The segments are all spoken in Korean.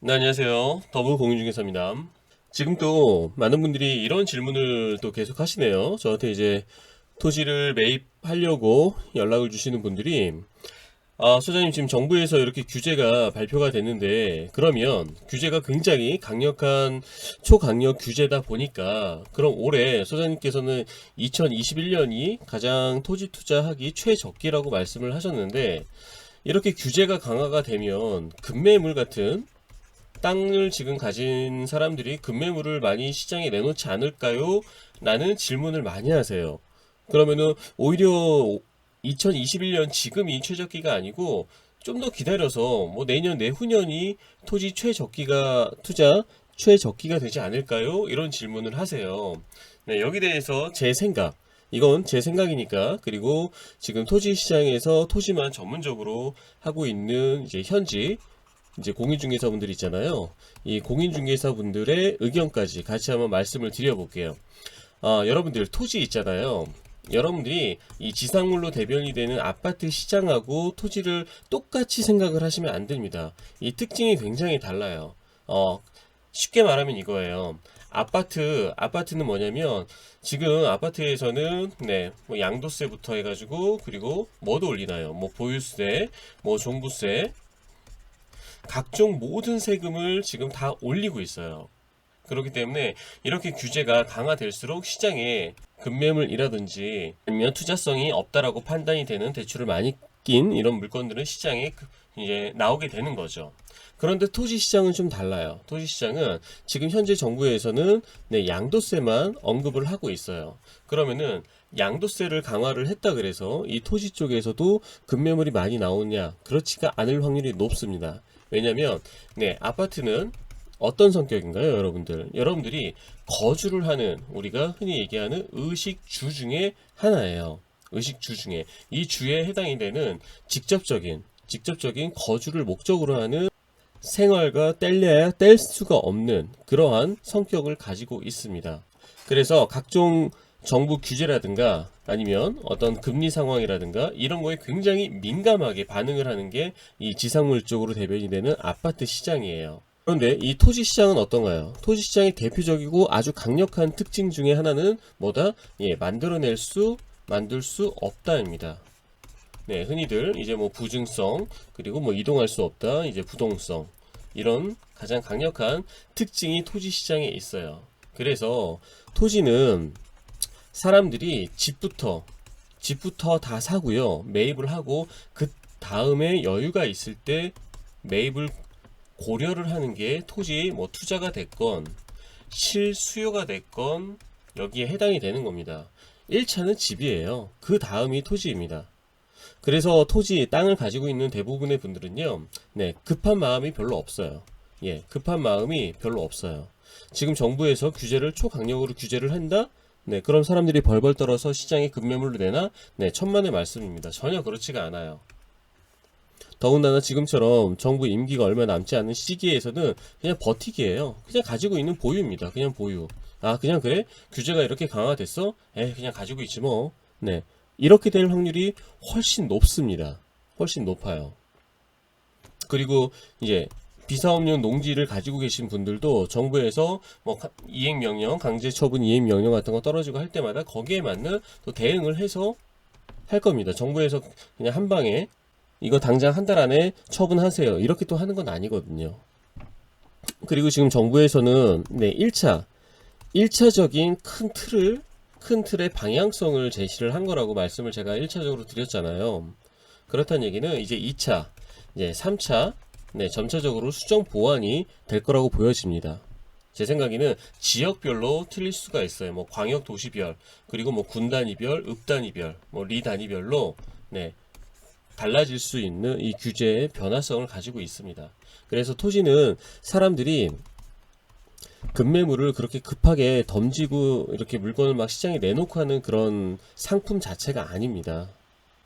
네, 안녕하세요. 더블공인중개사입니다. 지금 또 많은 분들이 이런 질문을 또 계속 하시네요. 저한테 이제 토지를 매입하려고 연락을 주시는 분들이, 소장님, 지금 정부에서 이렇게 규제가 발표가 됐는데, 그러면 규제가 굉장히 강력한 초강력 규제다 보니까, 그럼 올해 소장님께서는 2021년이 가장 토지 투자하기 최적기라고 말씀을 하셨는데, 이렇게 규제가 강화가 되면 급매물 같은 땅을 지금 가진 사람들이 급매물을 많이 시장에 내놓지 않을까요? 라는 질문을 많이 하세요. 그러면은 오히려 2021년 지금이 최적기가 아니고 좀 더 기다려서 뭐 내년 내후년이 토지 최적기가 투자 최적기가 되지 않을까요? 이런 질문을 하세요. 네, 여기 대해서 제 생각, 이건 제 생각이니까. 그리고 지금 토지 시장에서 토지만 전문적으로 하고 있는 이제 현지 이제 공인중개사분들 있잖아요. 이 공인중개사분들의 의견까지 같이 한번 말씀을 드려볼게요. 여러분들 토지 있잖아요. 여러분들이 이 지상물로 대변이 되는 아파트 시장하고 토지를 똑같이 생각을 하시면 안 됩니다. 이 특징이 굉장히 달라요. 쉽게 말하면 이거예요. 아파트는 뭐냐면, 지금 아파트에서는, 뭐 양도세부터 해가지고, 그리고 뭐도 올리나요? 뭐 보유세, 뭐 종부세, 각종 모든 세금을 지금 다 올리고 있어요. 그렇기 때문에 이렇게 규제가 강화될수록 시장에 급매물이라든지 아니면 투자성이 없다라고 판단이 되는 대출을 많이 낀 이런 물건들은 시장에 이제 나오게 되는 거죠. 그런데 토지 시장은 좀 달라요. 토지 시장은 지금 현재 정부에서는 양도세만 언급을 하고 있어요. 그러면은 양도세를 강화를 했다 그래서 이 토지 쪽에서도 급매물이 많이 나오냐? 그렇지가 않을 확률이 높습니다. 왜냐면 아파트는 어떤 성격인가요, 여러분들? 여러분들이 거주를 하는, 우리가 흔히 얘기하는 의식주 중에 하나예요. 의식주 중에 이 주에 해당이 되는 직접적인 거주를 목적으로 하는, 생활과 뗄래야 뗄 수가 없는 그러한 성격을 가지고 있습니다. 그래서 각종 정부 규제라든가 아니면 어떤 금리 상황이라든가 이런 거에 굉장히 민감하게 반응을 하는 게 이 지상물 쪽으로 대변이 되는 아파트 시장이에요. 그런데 이 토지 시장은 어떤가요? 토지 시장의 대표적이고 아주 강력한 특징 중에 하나는 뭐다? 만들 수 없다입니다. 흔히들 이제 뭐 부증성, 그리고 뭐 이동할 수 없다, 이제 부동성, 이런 가장 강력한 특징이 토지 시장에 있어요. 그래서 토지는 사람들이 집부터 다 사고요. 매입을 하고 그 다음에 여유가 있을 때 매입을 고려를 하는 게 토지 뭐 투자가 됐건 실수요가 됐건 여기에 해당이 되는 겁니다. 1차는 집이에요. 그 다음이 토지입니다. 그래서 토지, 땅을 가지고 있는 대부분의 분들은요, 급한 마음이 별로 없어요. 급한 마음이 별로 없어요. 지금 정부에서 초강력으로 규제를 한다? 그럼 사람들이 벌벌 떨어서 시장에 급매물로 내나? 천만의 말씀입니다. 전혀 그렇지가 않아요. 더군다나 지금처럼 정부 임기가 얼마 남지 않은 시기에서는 그냥 버티기예요. 그냥 가지고 있는 보유입니다. 그냥 보유. 그냥 그래? 규제가 이렇게 강화됐어? 그냥 가지고 있지 뭐. 이렇게 될 확률이 훨씬 높습니다. 훨씬 높아요. 그리고 이제 비사업용 농지를 가지고 계신 분들도 정부에서 뭐 이행명령, 강제처분 이행명령 같은 거 떨어지고 할 때마다 거기에 맞는 또 대응을 해서 할 겁니다. 정부에서 그냥 한 방에 이거 당장 한 달 안에 처분하세요, 이렇게 또 하는 건 아니거든요. 그리고 지금 정부에서는 1차적인 큰 틀의 방향성을 제시를 한 거라고 말씀을 제가 1차적으로 드렸잖아요. 그렇다는 얘기는 이제 2차, 이제 3차, 점차적으로 수정 보완이 될 거라고 보여집니다. 제 생각에는 지역별로 틀릴 수가 있어요. 뭐 광역 도시별, 그리고 뭐 군 단위별, 읍 단위별, 뭐 리 단위별로 달라질 수 있는 이 규제의 변화성을 가지고 있습니다. 그래서 토지는 사람들이 급매물을 그렇게 급하게 덤지고 이렇게 물건을 막 시장에 내놓고 하는 그런 상품 자체가 아닙니다.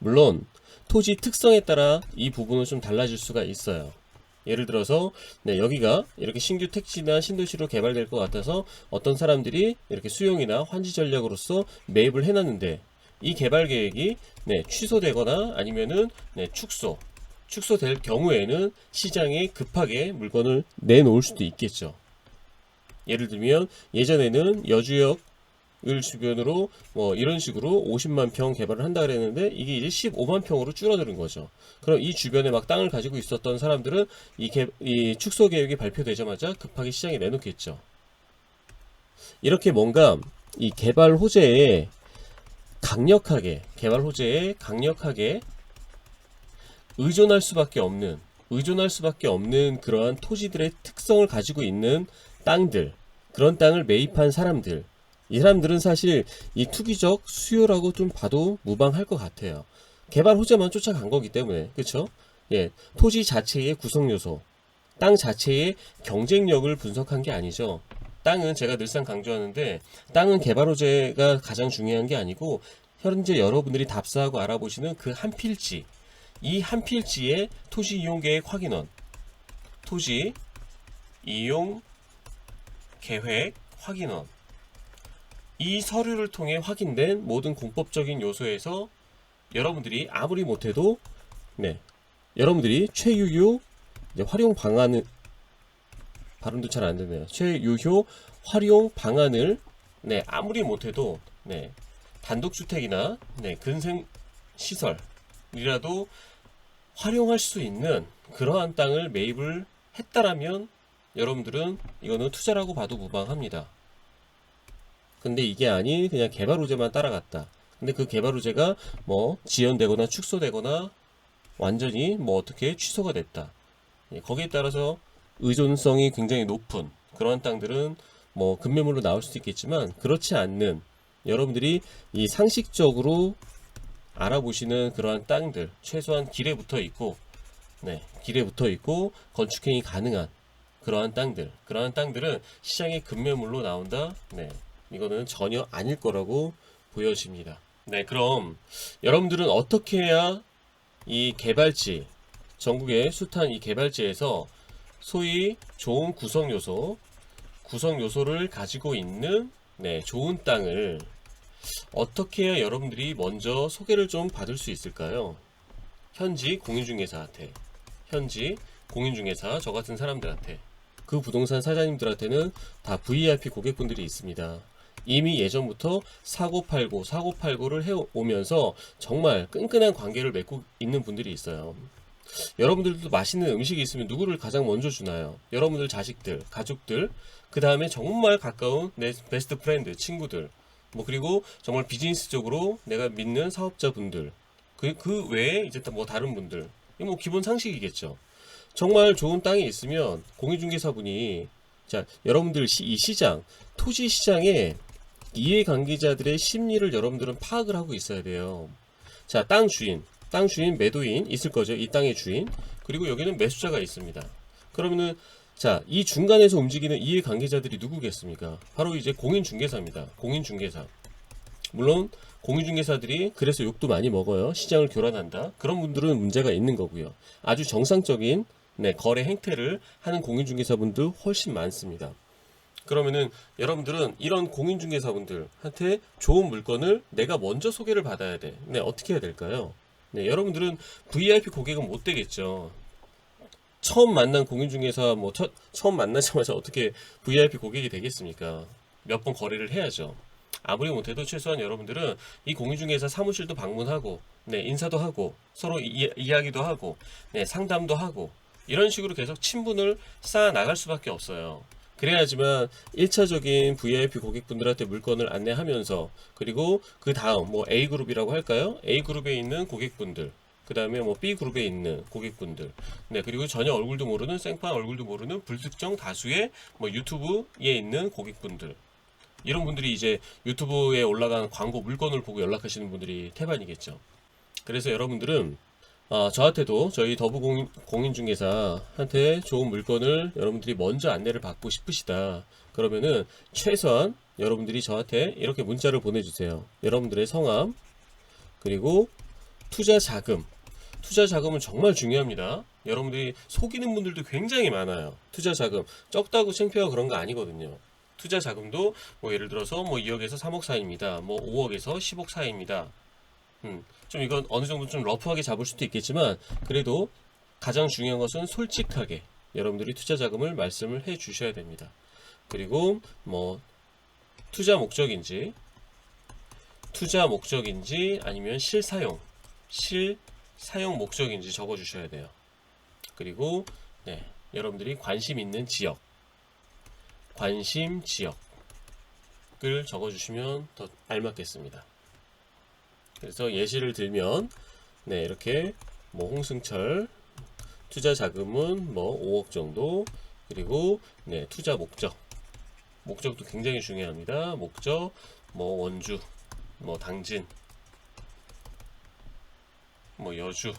물론 토지 특성에 따라 이 부분은 좀 달라질 수가 있어요. 예를 들어서 여기가 이렇게 신규 택지나 신도시로 개발될 것 같아서 어떤 사람들이 이렇게 수용이나 환지 전략으로서 매입을 해놨는데 이 개발 계획이 취소되거나 아니면은 축소, 축소될 경우에는 시장에 급하게 물건을 내놓을 수도 있겠죠. 예를 들면 예전에는 여주역을 주변으로 뭐 이런 식으로 50만 평 개발을 한다 그랬는데 이게 이제 15만 평으로 줄어드는 거죠. 그럼 이 주변에 막 땅을 가지고 있었던 사람들은 이 축소 계획이 발표되자마자 급하게 시장에 내놓겠죠. 이렇게 뭔가 이 개발 호재에 강력하게 의존할 수밖에 없는 그러한 토지들의 특성을 가지고 있는 땅들, 그런 땅을 매입한 사람들, 이 사람들은 사실 이 투기적 수요라고 좀 봐도 무방할 것 같아요. 개발 호재만 쫓아간 거기 때문에, 그렇죠? 예, 토지 자체의 구성 요소, 땅 자체의 경쟁력을 분석한 게 아니죠. 땅은 제가 늘상 강조하는데, 땅은 개발 호재가 가장 중요한 게 아니고 현재 여러분들이 답사하고 알아보시는 그 한 필지, 이 한 필지의 토지 이용 계획 확인원, 토지 이용 계획 확인원, 이 서류를 통해 확인된 모든 공법적인 요소에서 여러분들이 아무리 못해도 여러분들이 최유효 활용 방안을, 발음도 잘 안되네요. 최유효 활용 방안을 아무리 못해도 단독주택이나 근생시설이라도 활용할 수 있는 그러한 땅을 매입을 했다라면 여러분들은 이거는 투자라고 봐도 무방합니다. 근데 이게 아닌 그냥 개발 호재만 따라갔다. 근데 그 개발 호재가 뭐 지연되거나 축소되거나 완전히 뭐 어떻게 취소가 됐다. 거기에 따라서 의존성이 굉장히 높은 그러한 땅들은 뭐 급매물로 나올 수도 있겠지만, 그렇지 않는 여러분들이 이 상식적으로 알아보시는 그러한 땅들, 최소한 길에 붙어 있고 건축행위 가능한 그러한 땅들은 시장의 급매물로 나온다. 이거는 전혀 아닐 거라고 보여집니다. 그럼 여러분들은 어떻게 해야 이 개발지, 전국의 숱한 이 개발지에서 소위 좋은 구성 요소를 가지고 있는 좋은 땅을 어떻게 해야 여러분들이 먼저 소개를 좀 받을 수 있을까요? 현지 공인중개사, 저 같은 사람들한테, 그 부동산 사장님들한테는 다 VIP 고객분들이 있습니다. 이미 예전부터 사고팔고를 해오면서 정말 끈끈한 관계를 맺고 있는 분들이 있어요. 여러분들도 맛있는 음식이 있으면 누구를 가장 먼저 주나요? 여러분들 자식들, 가족들, 그 다음에 정말 가까운 내 베스트 프렌드, 친구들, 그리고 정말 비즈니스적으로 내가 믿는 사업자분들, 그 외에 이제 뭐 다른 분들, 이거 기본 상식이겠죠. 정말 좋은 땅이 있으면 공인중개사분이, 자, 여러분들 이 시장, 토지 시장에 이해관계자들의 심리를 여러분들은 파악을 하고 있어야 돼요. 자, 땅 주인, 매도인 있을 거죠. 이 땅의 주인. 그리고 여기는 매수자가 있습니다. 그러면은, 자, 이 중간에서 움직이는 이해관계자들이 누구겠습니까? 바로 이제 공인중개사입니다. 공인중개사. 물론 공인중개사들이 그래서 욕도 많이 먹어요. 시장을 교란한다. 그런 분들은 문제가 있는 거고요. 아주 정상적인 거래 행태를 하는 공인중개사분들 훨씬 많습니다. 그러면은 여러분들은 이런 공인중개사분들한테 좋은 물건을 내가 먼저 소개를 받아야 돼. 어떻게 해야 될까요? 여러분들은 VIP 고객은 못 되겠죠. 처음 만난 공인중개사, 처음 만나자마자 어떻게 VIP 고객이 되겠습니까? 몇 번 거래를 해야죠. 아무리 못해도 최소한 여러분들은 이 공인중개사 사무실도 방문하고, 인사도 하고, 서로 이야기도 하고, 상담도 하고, 이런 식으로 계속 친분을 쌓아 나갈 수밖에 없어요. 그래야지만 1차적인 VIP 고객분들한테 물건을 안내하면서, 그리고 그 다음 A그룹이라고 할까요? A그룹에 있는 고객분들, 그 다음에 B그룹에 있는 고객분들, 그리고 전혀 얼굴도 모르는, 생판 얼굴도 모르는 불특정 다수의 유튜브에 있는 고객분들, 이런 분들이 이제 유튜브에 올라간 광고 물건을 보고 연락하시는 분들이 태반이겠죠. 그래서 여러분들은 저한테도, 저희 더부 공인중개사한테 좋은 물건을 여러분들이 먼저 안내를 받고 싶으시다. 그러면은 최소한 여러분들이 저한테 이렇게 문자를 보내주세요. 여러분들의 성함, 그리고 투자 자금은 정말 중요합니다. 여러분들이 속이는 분들도 굉장히 많아요. 투자 자금 적다고 창피하고 그런 거 아니거든요. 투자 자금도 예를 들어서 2억에서 3억 사이입니다. 5억에서 10억 사이입니다. 좀 이건 어느 정도 좀 러프하게 잡을 수도 있겠지만, 그래도 가장 중요한 것은 솔직하게 여러분들이 투자 자금을 말씀을 해 주셔야 됩니다. 그리고 뭐 투자 목적인지 아니면 실사용 목적인지 적어 주셔야 돼요. 그리고 네, 여러분들이 관심 있는 지역, 관심 지역을 적어 주시면 더 알맞겠습니다. 그래서 예시를 들면 네, 이렇게 뭐 홍승철 투자 자금은 뭐 5억 정도, 그리고 네, 투자 목적도 굉장히 중요합니다. 목적 뭐 원주, 뭐 당진, 뭐 여주,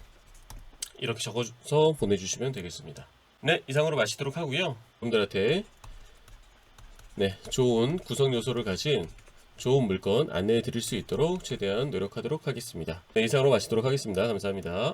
이렇게 적어서 보내주시면 되겠습니다. 네, 이상으로 마치도록 하고요. 여러분들한테 네, 좋은 구성 요소를 가진 좋은 물건 안내해 드릴 수 있도록 최대한 노력하도록 하겠습니다. 네, 이상으로 마치도록 하겠습니다. 감사합니다.